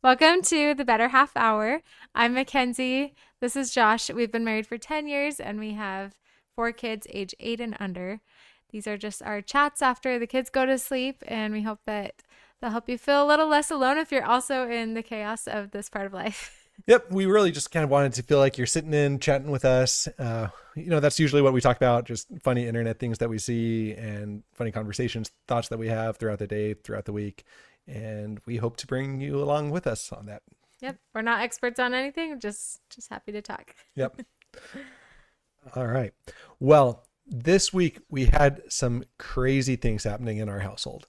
Welcome to the Better Half Hour. I'm Mackenzie. This is Josh. We've been married for 10 years and we have 4 kids age 8 and under. These are just our chats after the kids go to sleep, and we hope that they'll help you feel a little less alone if you're also in the chaos of this part of life. Yep, we really just kind of wanted to feel like you're sitting in chatting with us. That's usually what we talk about, just funny internet things that we see and funny conversations, thoughts that we have throughout the day, throughout the week. And we hope to bring you along with us on that. Yep, we're not experts on anything, just happy to talk. Yep. All right. Well, this week we had some crazy things happening in our household.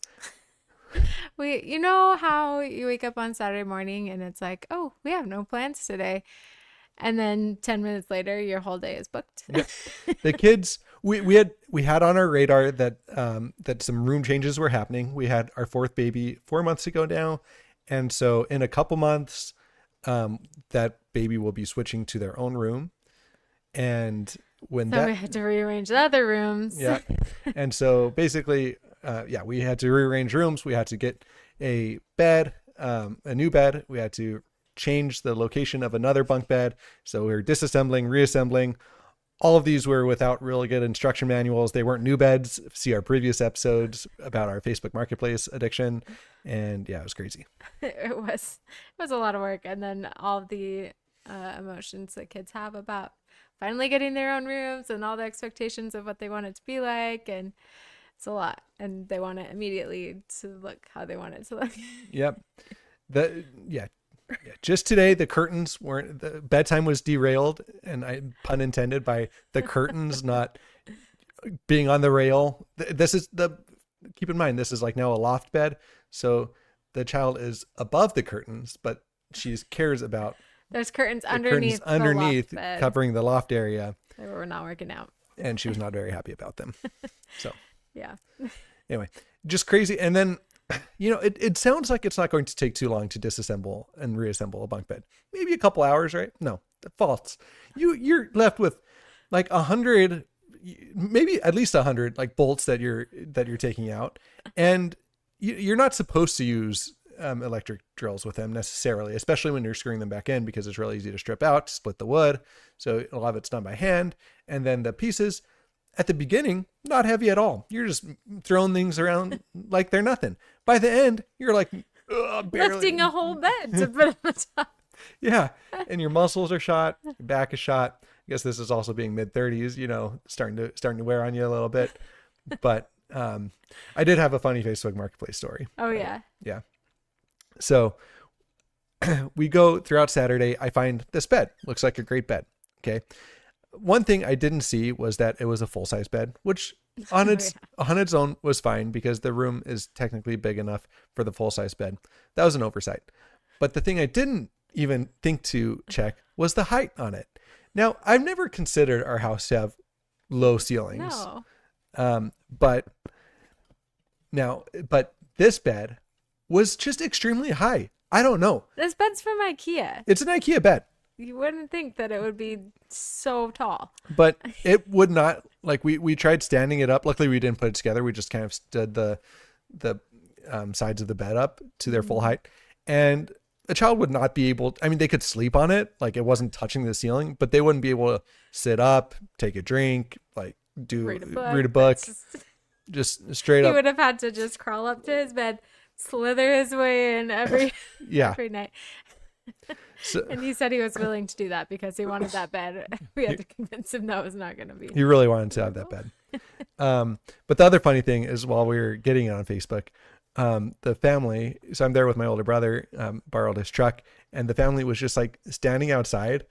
You know how you wake up on Saturday morning and it's like, oh, we have no plans today. And then 10 minutes later, your whole day is booked. Yep. The kids, we had on our radar that that some room changes were happening. We had our fourth baby 4 months ago now, and so in a couple months, that baby will be switching to their own room. And when So we had to rearrange the other rooms. yeah, and so basically, we had to rearrange rooms. We had to get a bed, a new bed. We had to change the location of another bunk bed. So we were disassembling, reassembling. All of these were without really good instruction manuals. They weren't new beds. See our previous episodes about our Facebook Marketplace addiction. And yeah, it was crazy. It was a lot of work, and then all the emotions that kids have about finally getting their own rooms and all the expectations of what they want it to be like, and it's a lot, and they want it immediately to look how they want it to look. Yep. The yeah, just today the bedtime was derailed, and I pun intended by the curtains not being on the rail. This is the Keep in mind, this is like now a loft bed, so the child is above the curtains, but she cares about There's curtains the curtains underneath the underneath loft bed. covering the loft area, They were not working out. and she was not very happy about them. So Yeah. anyway, just crazy. And then, it sounds like it's not going to take too long to disassemble and reassemble a bunk bed. Maybe a couple hours, right? No, false. You're left with like 100, maybe at least 100 like bolts that you're taking out, and you're not supposed to use electric drills with them necessarily, especially when you're screwing them back in, because it's really easy to strip out, to split the wood. So a lot of it's done by hand, and then the pieces at the beginning, not heavy at all. You're just throwing things around like they're nothing. By the end, you're like barely Lifting a whole bed to put on the top. yeah, and your muscles are shot, your back is shot. I guess this is also being mid-30s, starting to wear on you a little bit. But I did have a funny Facebook Marketplace story. Oh, yeah. Yeah. So we go throughout Saturday. I find this bed. Looks like a great bed. Okay. One thing I didn't see was that it was a full-size bed, which on its own was fine, because the room is technically big enough for the full-size bed. That was an oversight. But the thing I didn't even think to check was the height on it. Now, I've never considered our house to have low ceilings. No. But this bed was just extremely high. I don't know. This bed's from IKEA. It's an IKEA bed. You wouldn't think that it would be so tall. But it would not, like, we tried standing it up. Luckily we didn't put it together. We just kind of stood the sides of the bed up to their full height. And a child would not be able, I mean, they could sleep on it, like it wasn't touching the ceiling, but they wouldn't be able to sit up, take a drink, like read a book, just straight up. He would have had to just crawl up to his bed, slither his way in every night. So, and he said he was willing to do that because he wanted that bed. We had to convince him that was not going to be. He really wanted to have that bed. But the other funny thing is, while we were getting it on Facebook, the family, so I'm there with my older brother, borrowed his truck, and the family was just like standing outside,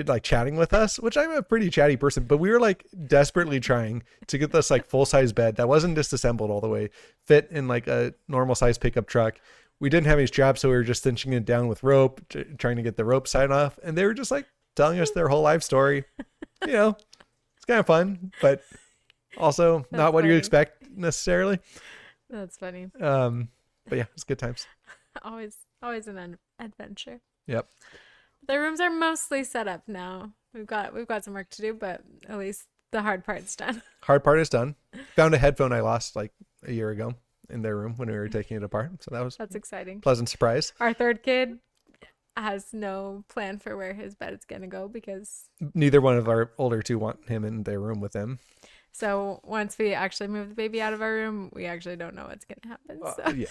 like chatting with us, which I'm a pretty chatty person, but we were like desperately trying to get this like full-size bed that wasn't disassembled all the way, fit in like a normal size pickup truck. We didn't have any straps, so we were just cinching it down with rope, trying to get the rope side off. And they were just like telling us their whole life story. It's kind of fun, but also not what you expect necessarily. That's funny. But yeah, it's good times. Always an adventure. Yep. The rooms are mostly set up now. We've got some work to do, but at least the hard part's done. Hard part is done. Found a headphone I lost like a year ago. in their room when we were taking it apart. So that was That's exciting. a pleasant surprise. Our third kid has no plan for where his bed is going to go because Neither one of our older two want him in their room with them. so once we actually move the baby out of our room, we actually don't know what's going to happen. So. Yeah.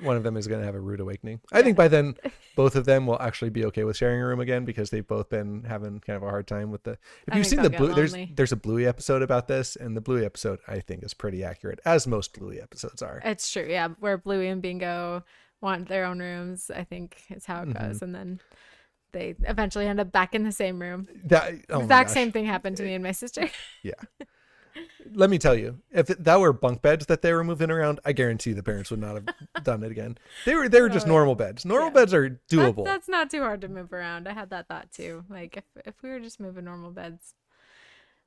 One of them is going to have a rude awakening. I think by then, both of them will actually be okay with sharing a room again because they've both been having kind of a hard time with the. If you've seen the Blue, there's a Bluey episode about this, and the Bluey episode I think is pretty accurate, as most Bluey episodes are. It's true, yeah. Where Bluey and Bingo want their own rooms, I think is how it goes, and then they eventually end up back in the same room. The exact same thing happened to me and my sister. Yeah. Let me tell you, if that were bunk beds that they were moving around, I guarantee the parents would not have done it again. They were just normal beds. Normal beds are doable. That's not too hard to move around. I had that thought too. Like if we were just moving normal beds,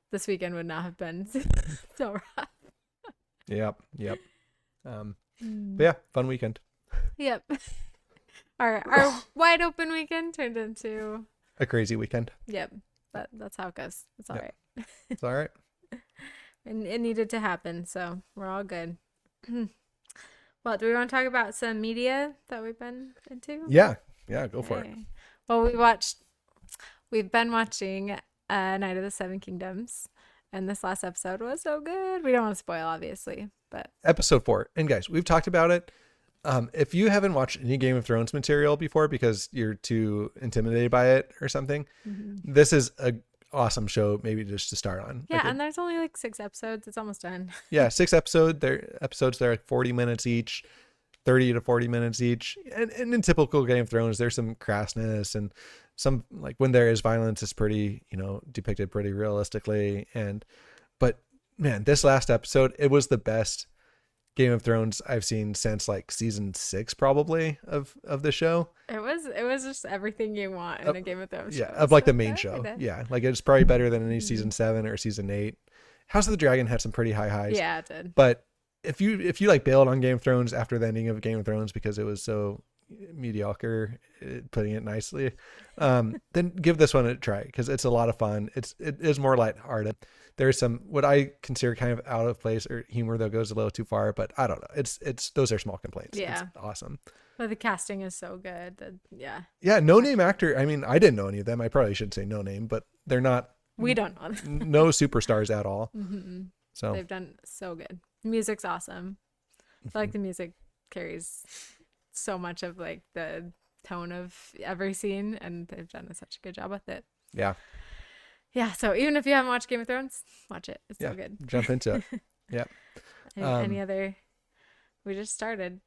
this weekend would not have been so rough. Yep. But yeah, fun weekend. Yep. Our wide open weekend turned into a crazy weekend. Yep. That's how it goes. It's all right. It's all right. And it needed to happen, so we're all good. Well, do we want to talk about some media that we've been into? Yeah, go for it. Well, we've been watching Night of the Seven Kingdoms, and this last episode was so good. We don't want to spoil, obviously, but episode 4. And guys, we've talked about it. If you haven't watched any Game of Thrones material before because you're too intimidated by it or something, this is a awesome show maybe just to start on. Yeah, and there's only like 6 episodes. It's almost done. Yeah, 6 episodes. They're like 40 minutes each, 30 to 40 minutes each. And in typical Game of Thrones, there's some crassness and some, like, when there is violence, it's pretty, depicted pretty realistically. But man, this last episode, it was the best Game of Thrones I've seen since like season 6 probably of the show. It was just everything you want in a Game of Thrones show. Yeah, of like the main show. Yeah, like it's probably better than any season 7 or season 8. House of the Dragon had some pretty high highs. Yeah, it did. But if you like bailed on Game of Thrones after the ending of Game of Thrones because it was so mediocre, putting it nicely, then give this one a try because it's a lot of fun. It is more lighthearted. There's some what I consider kind of out of place or humor that goes a little too far, but I don't know. It's those are small complaints. Yeah, it's awesome. But the casting is so good. Yeah, no name actor. I mean, I didn't know any of them. I probably should say no name, but they're not. We don't know them. No superstars at all. So they've done so good. Music's awesome. I feel like the music carries so much of like the tone of every scene, and they've done such a good job with it. Yeah, so even if you haven't watched Game of Thrones, watch it. It's so good. Jump into it. Yeah. Any other? We just started.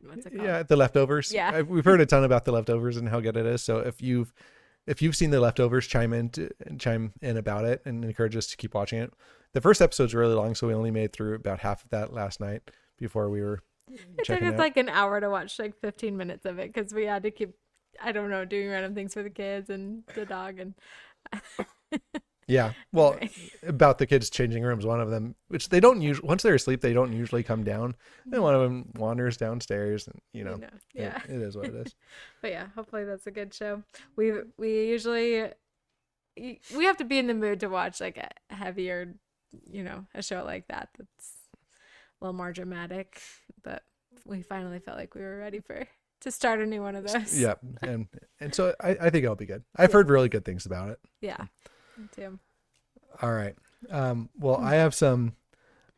What's it called? Yeah, The Leftovers. Yeah. We've heard a ton about The Leftovers and how good it is. So if you've seen The Leftovers, chime in about it and encourage us to keep watching it. The first episode's really long, so we only made through about half of that last night before we were It took us like an hour to watch like 15 minutes of it because we had to keep, I don't know, doing random things for the kids and the dog and. Yeah, well, about the kids changing rooms, one of them, which they don't usually, once they're asleep, they don't usually come down. And one of them wanders downstairs, and it is what it is. But yeah, hopefully that's a good show. We usually we have to be in the mood to watch like a heavier, a show like that's a little more dramatic. But we finally felt like we were ready to start a new one of those. Yeah, and so I think it'll be good. I've heard really good things about it. Yeah. Me too. All right. Well, I have some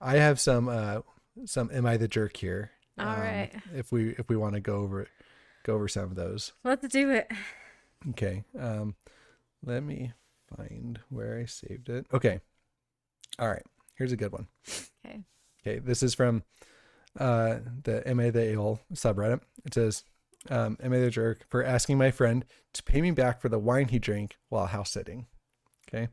Am I the Jerk here. All right. If we want to go over some of those. Let's do it. Okay. Let me find where I saved it. Okay. All right. Here's a good one. Okay. This is from the Am I the A-hole subreddit. It says, Am I the Jerk for asking my friend to pay me back for the wine he drank while house sitting? Okay.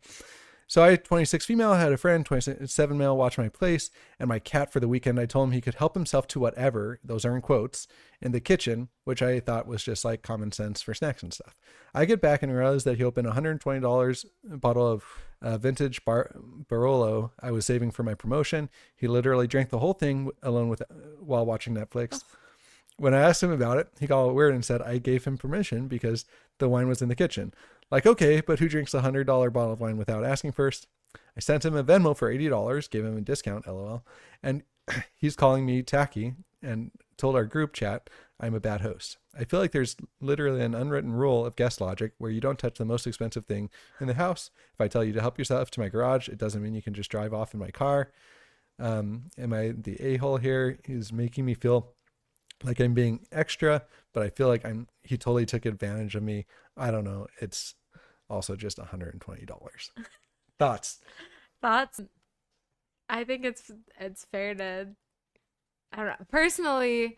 So I, 26 female, had a friend, 27 male, watch my place and my cat for the weekend. I told him he could help himself to whatever, those are in quotes, in the kitchen, which I thought was just like common sense for snacks and stuff. I get back and realize that he opened a $120 bottle of vintage Barolo I was saving for my promotion. He literally drank the whole thing alone while watching Netflix. When I asked him about it, he got all weird and said I gave him permission because the wine was in the kitchen. Like, okay, but who drinks a $100 bottle of wine without asking first? I sent him a Venmo for $80, gave him a discount, LOL. And he's calling me tacky and told our group chat I'm a bad host. I feel like there's literally an unwritten rule of guest logic where you don't touch the most expensive thing in the house. If I tell you to help yourself to my garage, it doesn't mean you can just drive off in my car. Am I the a-hole here? He's making me feel like I'm being extra, but I feel like he totally took advantage of me. I don't know. It's also just $120. Thoughts? Thoughts? I think it's fair to, I don't know. Personally,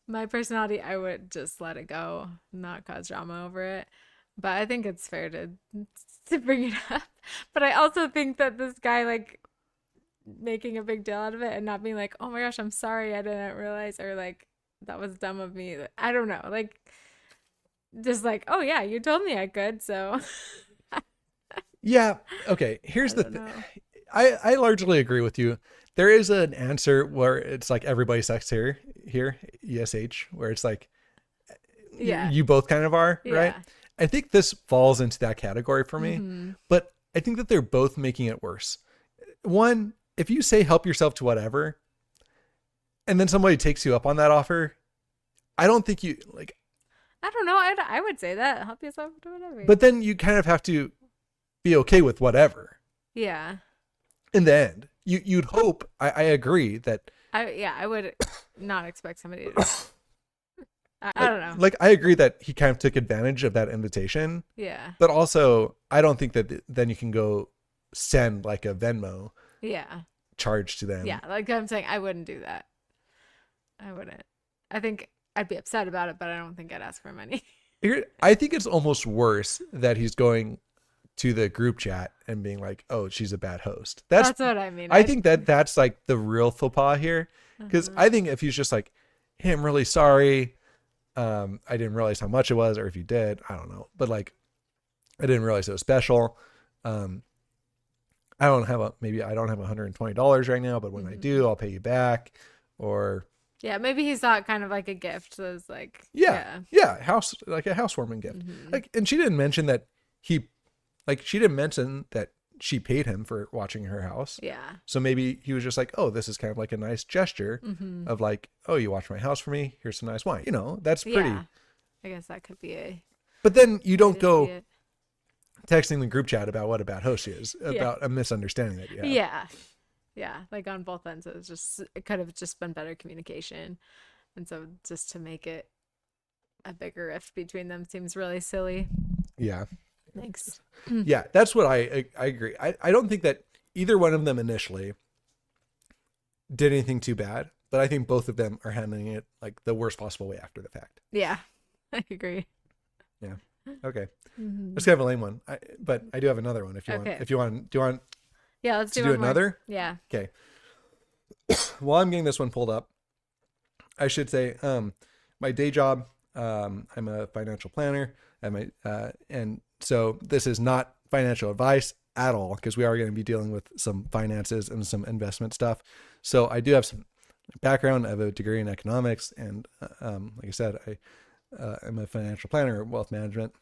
my personality, I would just let it go, not cause drama over it. But I think it's fair to bring it up. But I also think that this guy, like, making a big deal out of it and not being like, oh my gosh, I'm sorry, I didn't realize, or like, that was dumb of me. I don't know. Like, just like, oh yeah, you told me I could, so Yeah. Okay. I Here's the don't thing. know. I largely agree with you. There is an answer where it's like everybody sucks here, ESH, where it's like Yeah. you both kind of are, right? Yeah. I think this falls into that category for me, Mm-hmm. but I think that they're both making it worse. One, if you say help yourself to whatever, and then somebody takes you up on that offer, I don't think you like, I don't know. I would say that. Help yourself to whatever. but then you kind of have to be okay with whatever yeah. in the end. You'd hope, I agree that I would not expect somebody to I don't know. like I agree that he kind of took advantage of that invitation, Yeah. but also I don't think that then you can go send like a Venmo Yeah. charge to them. Yeah. Like I'm saying, I wouldn't do that. I wouldn't. I think I'd be upset about it, but I don't think I'd ask for money. I think it's almost worse that he's going to the group chat and being like, "Oh, she's a bad host." That's what I mean. I think that's like the real faux pas here, because I think if he's just like, "Hey, I'm really sorry. I didn't realize how much it was," or if you did, I don't know, but like, I didn't realize it was special. I don't have $120 right now, but when I do, I'll pay you back. Or yeah, maybe he saw it kind of like a gift. So it's like, yeah, like a housewarming gift. Mhm. Like, and she didn't mention that she paid him for watching her house. Yeah. So maybe he was just like, oh, this is kind of like a nice gesture Mm-hmm. of like, oh, you watched my house for me. Here's some nice wine. You know, that's pretty. Yeah. I guess that could be a. But then you don't way to go see it. texting the group chat about what a bad host she is, about a misunderstanding that you have. Yeah. Yeah. Like on both ends, it could have just been better communication. And so just to make it a bigger rift between them seems really silly. Yeah. Thanks. Yeah, that's what I agree. I don't think that either one of them initially did anything too bad, but I think both of them are handling it like the worst possible way after the fact. Yeah. I agree. Yeah. Okay. Mhm. Let's have a lame one. But I do have another one if you want. Okay. If you want, do you want Yeah, let's to do do one more. another? Yeah. Okay. While I'm getting this one pulled up, I should say, my day job, I'm a financial planner, and so this is not financial advice at all, because we are going to be dealing with some finances and some investment stuff. So I do have some background. I have a degree in economics, and like I said, I'm a financial planner, wealth management.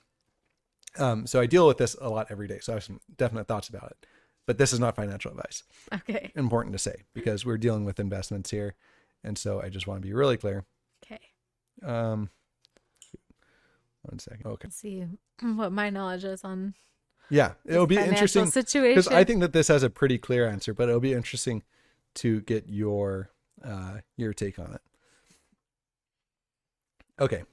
So I deal with this a lot every day. So I have some definite thoughts about it. But this is not financial advice. Okay. Important to say, because we're dealing with investments here. And so I just want to be really clear. Okay. 1 second. Okay. Let's see what my knowledge is on Yeah, it'll be financial interesting situation. because I think that this has a pretty clear answer, but it'll be interesting to get your take on it. Okay.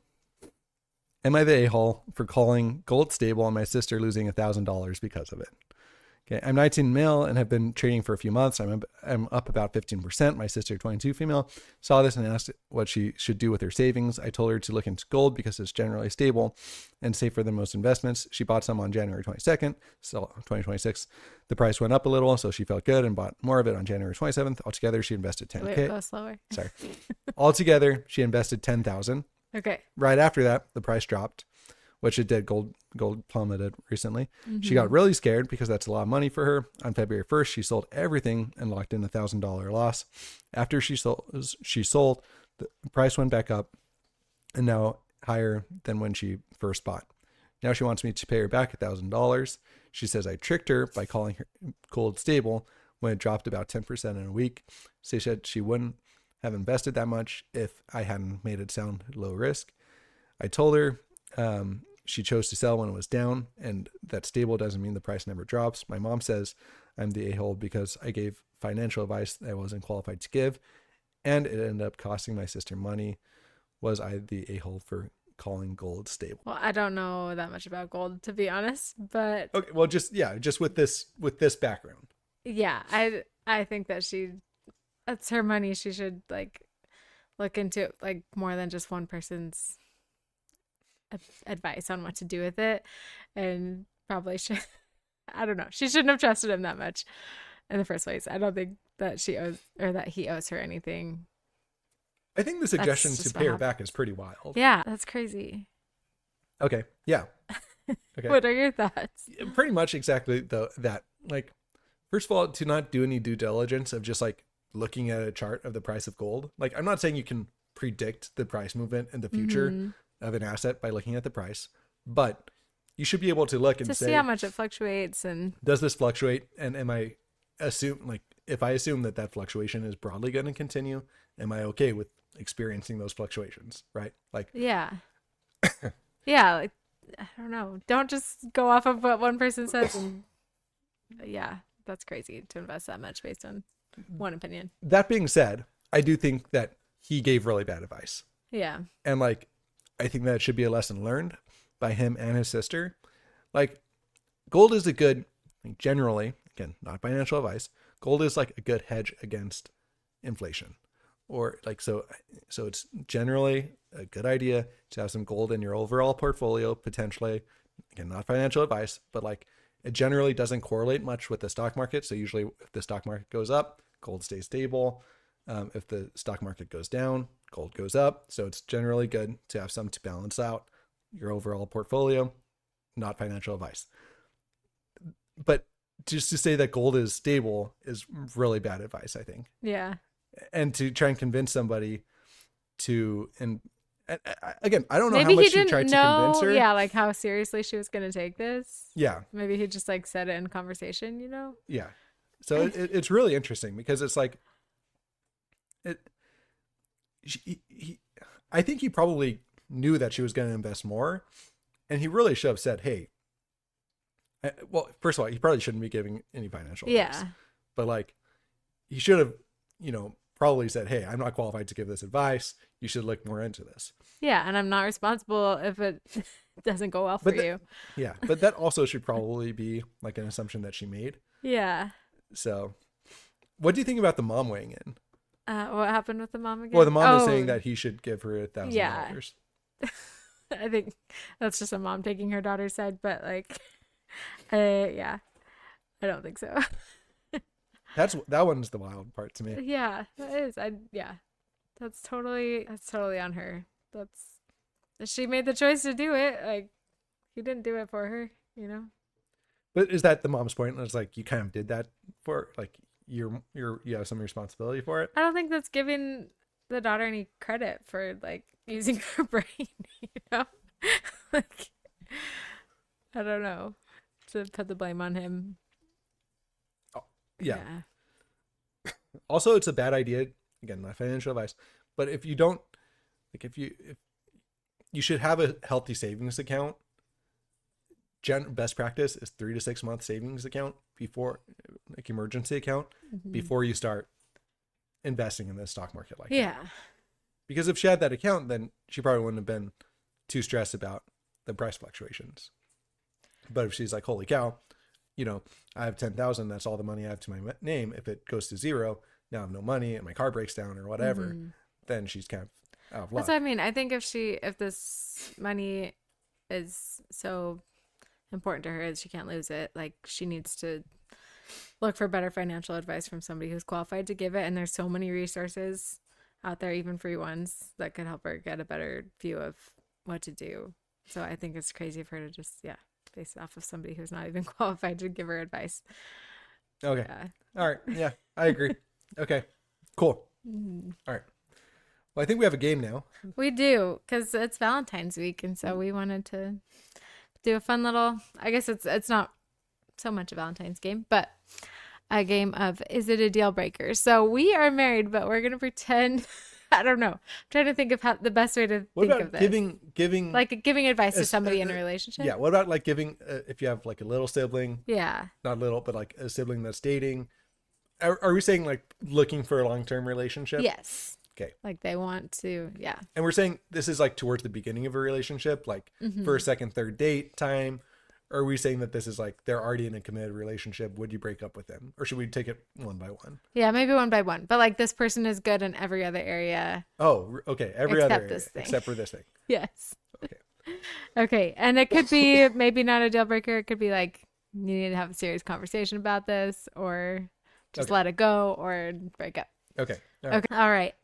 Am I the a-hole for calling gold stable and my sister losing $1,000 because of it? Okay, I'm 19 male and have been trading for a few months. I'm up about 15%. My sister, 22 female, saw this and asked what she should do with her savings. I told her to look into gold because it's generally stable and safer than most investments. She bought some on January 22nd, so 2026. The price went up a little, so she felt good and bought more of it on January 27th. Altogether, she invested 10K. Wait, go slower. Sorry. Altogether, she invested 10,000. Okay. Right after that, the price dropped, which it did. Gold plummeted recently. Mm-hmm. She got really scared because that's a lot of money for her. On February 1st, she sold everything and locked in $1,000 loss. After she sold, the price went back up and now higher than when she first bought. Now she wants me to pay her back $1,000. She says I tricked her by calling her gold stable when it dropped about 10% in a week. She said she wouldn't have invested that much if I hadn't made it sound low risk. I told her she chose to sell when it was down, and that stable doesn't mean the price never drops. My mom says I'm the a-hole because I gave financial advice that I wasn't qualified to give, and it ended up costing my sister money. Was I the a-hole for calling gold stable? Well, I don't know that much about gold, to be honest, but Okay, well, just with this background. yeah, I think that that's her money. She should like look into like more than just one person's advice on what to do with it, and probably should. I don't know. She shouldn't have trusted him that much in the first place. I don't think that she owes or that he owes her anything. I think the suggestion That's to just pay what her happened. back is pretty wild. Yeah, that's crazy. Okay, yeah, okay. What are your thoughts? Pretty much exactly that. Like, first of all, to not do any due diligence of just like looking at a chart of the price of gold. Like, I'm not saying you can predict the price movement in the future Mm-hmm. of an asset by looking at the price, but you should be able to look and To say, see how much it fluctuates and does this fluctuate? And am I if I assume that that fluctuation is broadly going to continue, am I okay with experiencing those fluctuations? Right? Like, yeah. Yeah, like I don't know. Don't just go off of what one person says and yeah, that's crazy to invest that much based on one opinion. that being said, I do think that he gave really bad advice. Yeah. And like, I think that should be a lesson learned by him and his sister. Like, gold is a good, like, generally, again, not financial advice, gold is like a good hedge against inflation. Or like, so it's generally a good idea to have some gold in your overall portfolio, potentially. Again, not financial advice, but like, it generally doesn't correlate much with the stock market. So usually if the stock market goes up, gold stays stable. If the stock market goes down, gold goes up. So it's generally good to have some to balance out your overall portfolio. Not financial advice. But just to say that gold is stable is really bad advice, I think. Yeah. And to try and convince somebody and again, I don't know Maybe how much he she tried didn't to convince know, her. yeah, like how seriously she was going to take this. Yeah. Maybe he just like said it in conversation, you know? Yeah. So it's really interesting because it's like, I think he probably knew that she was going to invest more, and he really should have said, "Hey, well, first of all, he probably shouldn't be giving any financial advice, Yeah. but like, he should have, probably said, "Hey, I'm not qualified to give this advice. You should look more into this." Yeah. And I'm not responsible if it doesn't go well for But you. yeah, but that also should probably be like an assumption that she made. Yeah. So, what do you think about the mom weighing in? What happened with the mom again? Well, the mom is Oh, saying that he should give her yeah. $1,000. I think that's just a mom taking her daughter's side, but like, yeah, I don't think so. That one's the wild part to me. Yeah, that is. Yeah, that's totally on her. She made the choice to do it. Like, he didn't do it for her, you know? But is that the mom's point? It's like you kind of did that for like you have some responsibility for it. I don't think that's giving the daughter any credit for like using her brain, you know? Like, I don't know. To put the blame on him. Oh, yeah. Also, it's a bad idea. Again, not financial advice, but if you don't like, if you should have a healthy savings account. Best practice is 3 to 6 month savings account before, like, emergency account, before you start investing in the stock market like that. Yeah. Because if she had that account, then she probably wouldn't have been too stressed about the price fluctuations. But if she's like, holy cow, I have 10,000, that's all the money I have to my name. If it goes to zero, now I have no money and my car breaks down or whatever, then she's kind of out of luck. That's what I mean. I think if this money is so important to her that she can't lose it, like, she needs to look for better financial advice from somebody who's qualified to give it. And there's so many resources out there, even free ones, that could help her get a better view of what to do. So I think it's crazy for her to just, base it off of somebody who's not even qualified to give her advice. Okay. All right. Yeah, I agree. Okay, cool. All right. Well, I think we have a game now. We do, because it's Valentine's week, and so we wanted to do a fun little, I guess it's not so much a Valentine's game, but a game of Is It a Deal Breaker? So we are married, but we're going to pretend. I don't know. I'm trying to think of how the best way to What think of about this. giving Like giving advice to as somebody in a relationship. yeah, what about like giving if you have like a little sibling, Yeah. not little, but like a sibling that's dating? Are we saying like looking for a long-term relationship? Yes. Okay. Like they want to, yeah. And we're saying this is like towards the beginning of a relationship, like first, second, third date time. Or are we saying that this is like they're already in a committed relationship? Would you break up with them? Or should we take it one by one? Yeah, maybe one by one. But like this person is good in every other area Oh, okay. Every other except area this thing. except for this thing. Yes. Okay. Okay. And it could be maybe not a deal breaker. It could be like you need to have a serious conversation about this or just Okay. let it go or break up. Okay. All right. Okay. All right.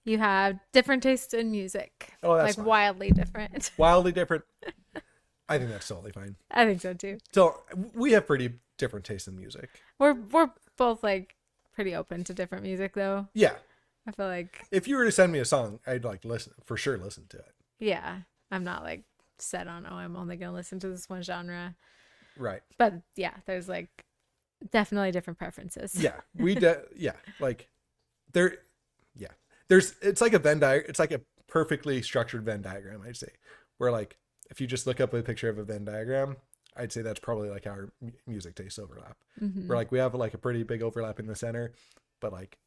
You have different tastes in music. Oh, that's like fine. wildly different. Wildly different. I think that's totally fine. I think so too. So we have pretty different tastes in music. We're both like pretty open to different music though. Yeah. I feel like If you were to send me a song, I'd like listen to it. yeah, I'm not like set on I'm only gonna listen to this one genre. Right. But yeah, there's like definitely different preferences. Yeah. Yeah. Like there. Yeah. It's like a it's like a perfectly structured Venn diagram, I'd say, where like if you just look up a picture of a Venn diagram, I'd say that's probably like our music tastes overlap. Mm-hmm. Where like we have like a pretty big overlap in the center, but like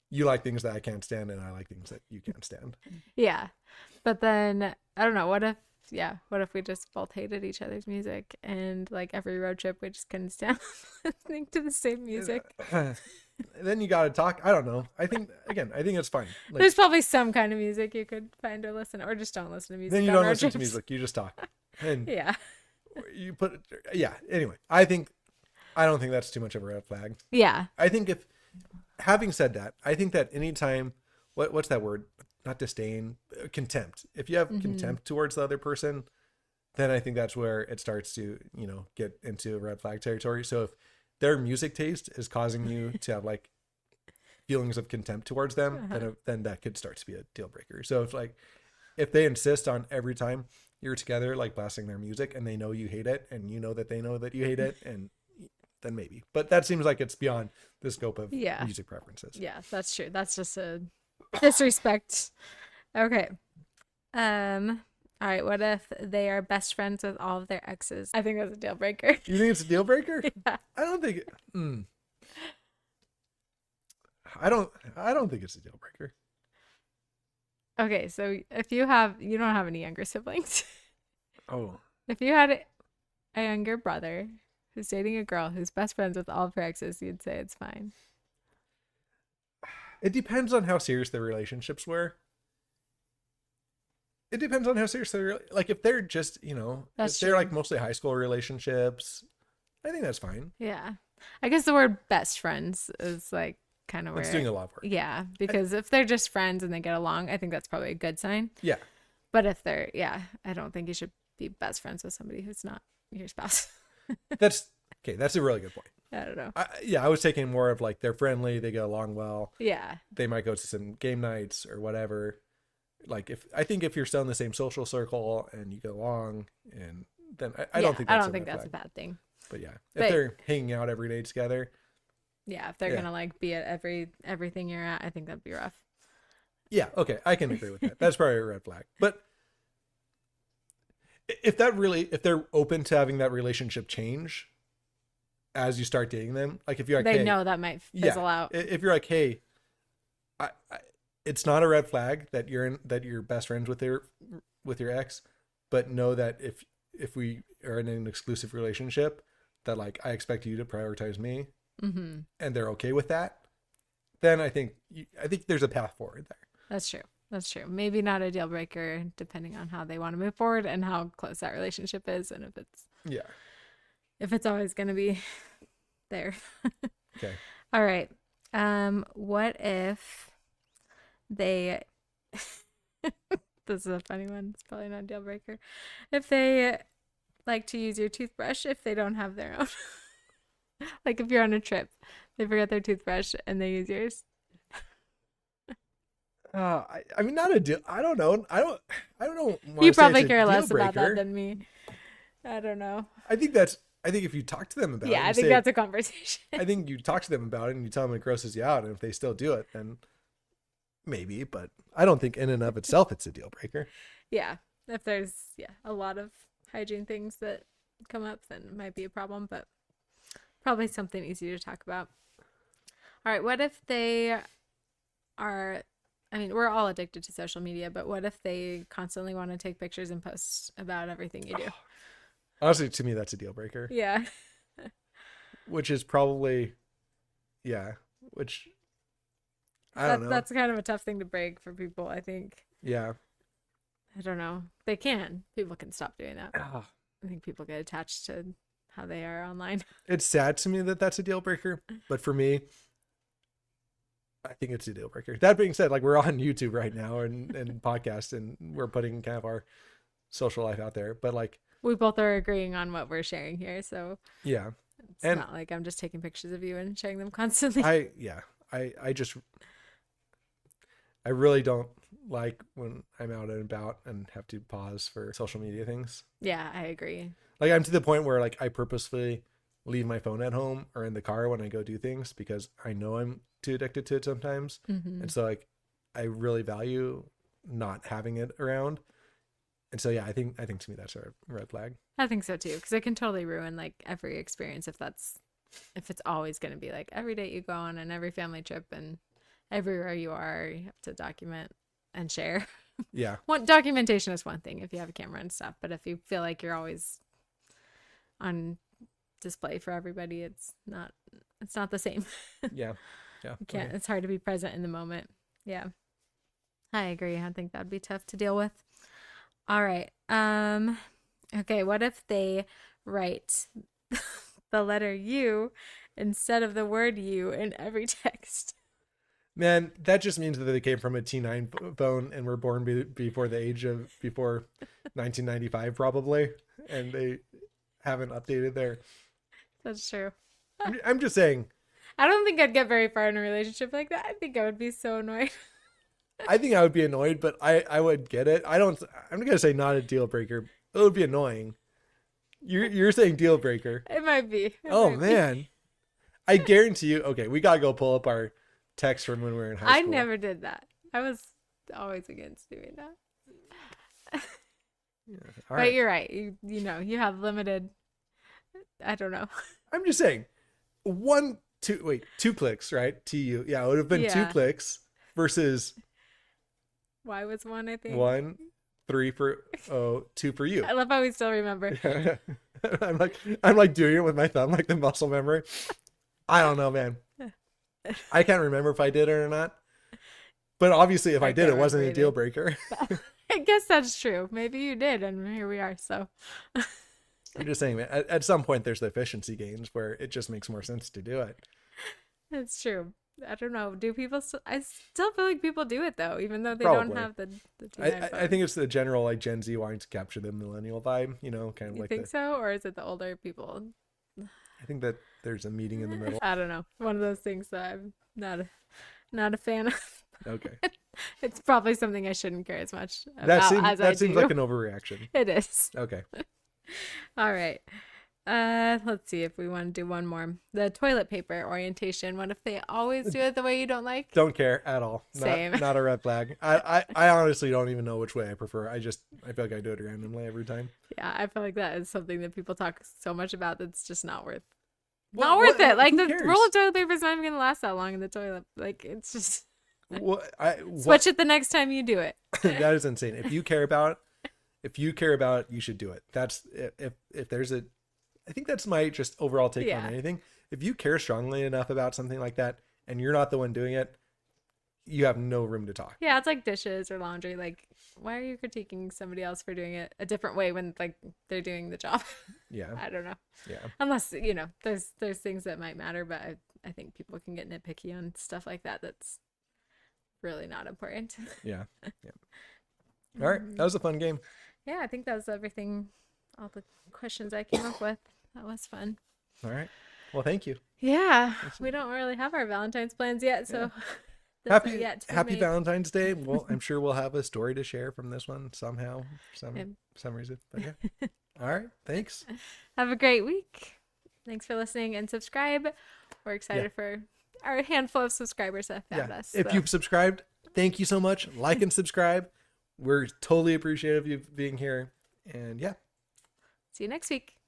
you like things that I can't stand and I like things that you can't stand. Yeah. But then I don't know, what if we just both hated each other's music and like every road trip we just couldn't stand listening to the same music? Then you got to talk. I don't know. I think it's fine. Like, There's probably some kind of music you could find or listen, or just don't listen to music. then you on don't road listen to trips. music. You just talk. And Yeah. you put, yeah. Anyway, I don't think that's too much of a red flag. Yeah. I think having said that, I think that anytime, what's that word? Not disdain, contempt. If you have contempt towards the other person, then I think that's where it starts to, get into red flag territory. So if their music taste is causing you to have like feelings of contempt towards them, then that could start to be a deal breaker. So if they insist on every time you're together, like blasting their music and they know you hate it and you know that they know that you hate it, and then maybe, but that seems like it's beyond the scope of music preferences. Yeah, that's true. That's just a disrespect. Okay. All right, what if they are best friends with all of their exes? I think that's a deal breaker. You think it's a deal breaker? Yeah. I don't think I don't think it's a deal breaker. Okay, so if you don't have any younger siblings. Oh. If you had a younger brother who's dating a girl who's best friends with all of her exes, you'd say it's fine. It depends on how serious their relationships were. It depends on how serious they're like. If they're just, That's if they're true. like mostly high school relationships, I think that's fine. Yeah. I guess the word best friends is like kind of where It's doing a lot of work. yeah, because if they're just friends and they get along, I think that's probably a good sign. Yeah. But if they're, I don't think you should be best friends with somebody who's not your spouse. That's okay. That's a really good point. I don't know. I was taking more of like they're friendly, they get along well. Yeah. They might go to some game nights or whatever. Like if you're still in the same social circle and you get along, and then I don't think that's a bad thing. But yeah, if they're hanging out every day together. Yeah, if they're gonna like be at everything you're at, I think that'd be rough. Yeah, okay, I can agree with that. That's probably a red flag. But if they're open to having that relationship change as you start dating them, like if you're like, They hey, know that might fizzle out. If you're like, hey, I it's not a red flag that you're best friends with your ex, but know that if we are in an exclusive relationship, that like I expect you to prioritize me, and they're okay with that, then I think there's a path forward there. That's true. Maybe not a deal breaker, depending on how they want to move forward and how close that relationship is, and if it's always going to be there. Okay. All right. What if they? This is a funny one. It's probably not a deal breaker. If they like to use your toothbrush if they don't have their own. Like if you're on a trip, they forget their toothbrush and they use yours. I mean, not a deal. I don't know. I don't know. You probably care less about that than me. I don't know. I think that's I think if you talk to them about it, Yeah, and I you think say, that's a conversation. I think you talk to them about it and you tell them it grosses you out, and if they still do it, then maybe. But I don't think in and of itself it's a deal breaker. Yeah, if there's a lot of hygiene things that come up, then it might be a problem, but probably something easy to talk about. All right, what if they are, I mean, we're all addicted to social media, but what if they constantly want to take pictures and post about everything you do? Honestly, to me, that's a deal breaker. Yeah. Which is probably, yeah. Which I don't know. That's kind of a tough thing to break for people, I think. Yeah. I don't know. They can. People can stop doing that. Ah. I think people get attached to how they are online. It's sad to me that that's a deal breaker, but for me, I think it's a deal breaker. That being said, like we're on YouTube right now and podcast, and we're putting kind of our social life out there. But like We both are agreeing on what we're sharing here, so yeah, it's and not like I'm just taking pictures of you and sharing them constantly. I just I really don't like when I'm out and about and have to pause for social media things. Yeah, I agree. Like I'm to the point where like I purposefully leave my phone at home or in the car when I go do things because I know I'm too addicted to it sometimes. Mm-hmm. And so like I really value not having it around. And so yeah, I think to me that's a red flag. I think so too, because it can totally ruin like every experience if it's always going to be like every date you go on and every family trip and everywhere you are, you have to document and share. Yeah. Documentation is one thing if you have a camera and stuff, but if you feel like you're always on display for everybody, it's not the same. Yeah. Yeah. You can't. Okay. It's hard to be present in the moment. Yeah, I agree. I think that'd be tough to deal with. All right. Okay, what if they write the letter U instead of the word you in every text? Man, that just means that they came from a T9 phone and were born before 1995 probably, and they haven't updated their. That's true. I'm just saying. I don't think I'd get very far in a relationship like that. I think I would be so annoyed. I think I would be annoyed, but I would get it. I'm gonna say not a deal breaker. It would be annoying. You're saying deal breaker. It might be. Oh man, I guarantee you. Okay, we gotta go pull up our text from when we were in high I school. never did that. I was always against doing that. Yeah, But you're right. You know, you have limited. I don't know. I'm just saying, 2 clicks, right? TU. Yeah, it would have been 2 clicks versus Why was one? I think 1, 3 for 2 for you. I love how we still remember. I'm like doing it with my thumb, like the muscle memory. I don't know, man. I can't remember if I did it or not. But obviously, if I did, it wasn't a deal breaker. I guess that's true. Maybe you did, and here we are. So I'm just saying, man, at some point, there's the efficiency gains where it just makes more sense to do it. it's true. I don't know. Do people? I still feel like people do it though, even though they Probably. don't have the. I think it's the general like Gen Z wanting to capture the millennial vibe, you know, kind of You like. think so, or is it the older people? I think that there's a meeting in the middle. I don't know. One of those things that I'm not a fan of. Okay. It's probably something I shouldn't care as much about as I seems do. like an overreaction. It is. Okay. All right. Let's see if we want to do one more. The toilet paper orientation. What if they always do it the way you don't like? Don't care at all. Same. Not a red flag. I honestly don't even know which way I prefer. I feel like I do it randomly every time. Yeah, I feel like that is something that people talk so much about that's just not worth What- it. Like who the cares? roll of toilet paper is not even gonna last that long in the toilet. Like it's just What switch it the next time you do it. that is insane. If you care about it, you should do it. That's if there's a I think that's my just overall take on anything. If you care strongly enough about something like that and you're not the one doing it, you have no room to talk. Yeah, it's like dishes or laundry. Like, why are you critiquing somebody else for doing it a different way when like they're doing the job? Yeah. I don't know. Yeah. Unless, there's things that might matter, but I think people can get nitpicky on stuff like that. That's really not important. Yeah. Yeah. All right. That was a fun game. Yeah, I think that was everything. All the questions I came up with. That was fun. All right. Well, thank you. Yeah, we don't really have our Valentine's plans yet, so Those are yet to be Happy made. Valentine's Day. Well, I'm sure we'll have a story to share from this one somehow, Yeah. some reason. But yeah. All right. Thanks. Have a great week. Thanks for listening and subscribe. We're Yeah. excited for our handful of subscribers that found Yeah. us. If you've subscribed, thank you so much. Like and subscribe. We're totally appreciative of you being here. And yeah. See you next week.